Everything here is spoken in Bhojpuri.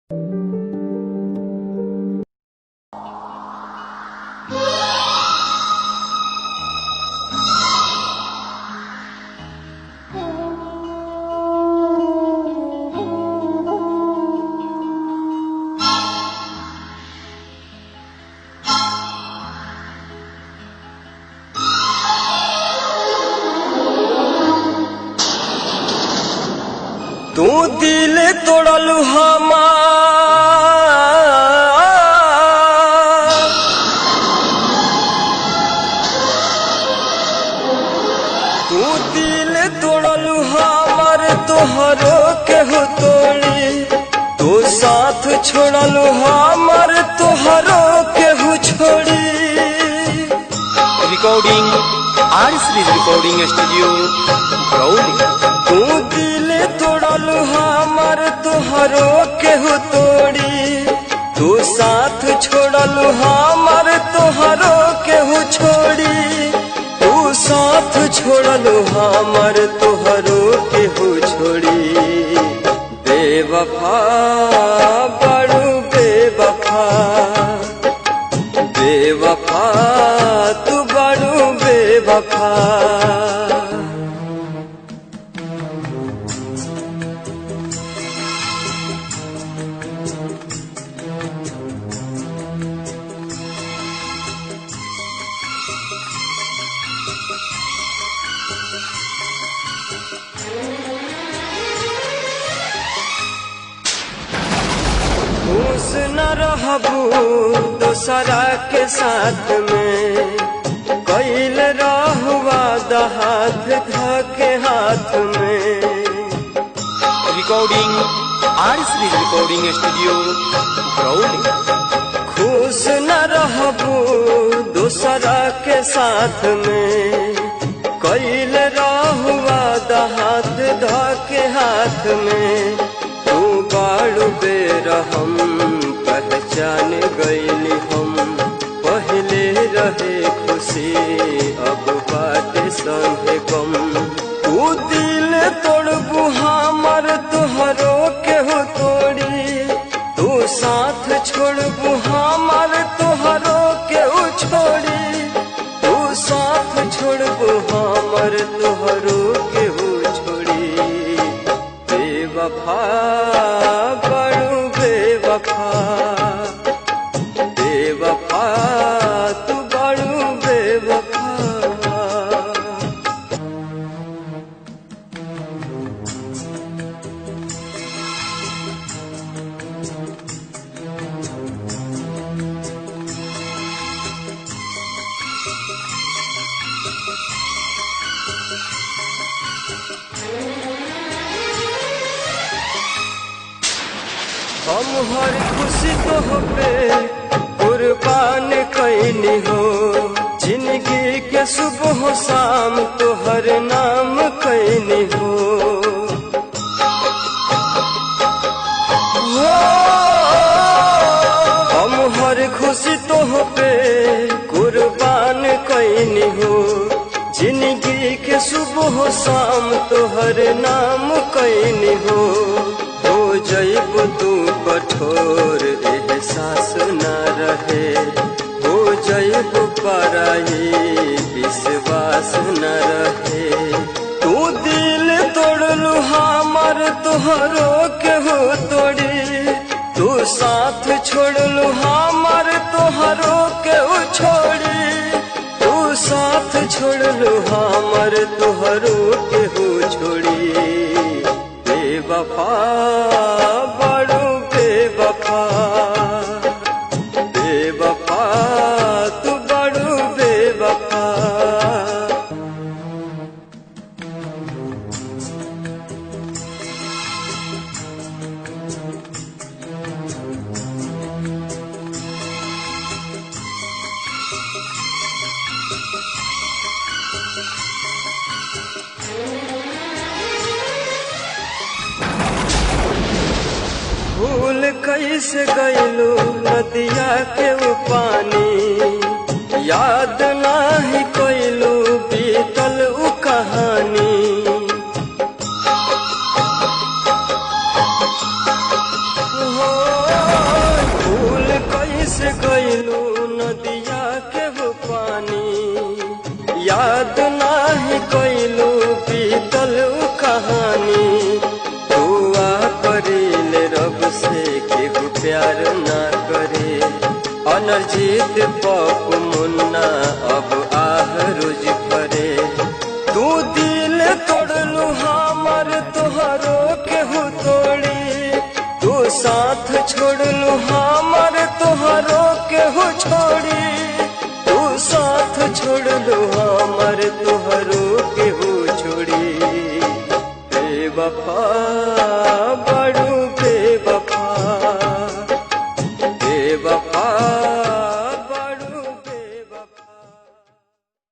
तू दिल तोड़लू तू दिल तोड़लू हमार तोहरो केहू तोड़ी तू साथ छोड़लू हमार तोहरो केहू छोड़ी। रिकॉर्डिंग आरसीडी रिकॉर्डिंग स्टूडियो ब्राउली। तू दिल तोड़लू हमार तोहरो केहू तोड़ी तू साथ छोड़लू हमार तोहरो केहू छोड़ी तू साथ छोड़लू हमार तोहरो केहू छोड़ी। बेवफा बड़ू बेवफा बेवफा तू बड़ू बेवफा। खुश न रहबू दोसरा के साथ में कैल रहुआ हाथ धके हाथ में। रिकॉर्डिंग आरसीडी रिकॉर्डिंग स्टूडियो ब्राउली। खुश न रहबू दोसरा के साथ में कैल रहुआ हाथ धके हाथ में। तू बाड़ू बेरा हम पहचान गईली हम पहले रहे खुशी अब बाटे संगे गम। तू दिल तोड़बू हमार तोहरो केहू तोड़ी तू साथ छोड़बू हमार तोहरो केहू छोड़ी तू साथ छोड़बू हमार तोहरो केहू छोड़ी। बेवफा बड़ू बेवफा बेवफा तू बड़ू बेवफा। हम हर खुशी तो पे कुर्बान कैनी हो जिंदगी के सुबह शाम तो हर नाम कैनी हो। हम हर खुशी तो पे कुर्बान कैनी हो जिंदगी के सुबह शाम तो हर नाम कैनी हो। हो जैब तू कठोर एहसास न रहे हो जैब पराई विश्वास न रहे। तू दिल तोड़लू हमार तोहरो केहू तोड़ी तू साथ छोड़लू हमार तोहरो केहू छोड़ी तू साथ छोड़लू हमार तोहरो केहू छोड़ी। बेवफा बड़ू बेवफा बेवफा तू बड़ू बेवफा। भूल कैसे गईलू नदिया के वो पानी याद नाही कैलू बीतल उ कहानी। हो अनरजीत पप मुन्ना अब आह रोज परे। तू दिल तोड़लू हमर तोहरो केहू तोड़ी, तू साथ छोड़लू हमर तोहरो केहू छोड़ी, तू साथ छोड़लू हमर तोहरो केहू छोड़ी। बेवफा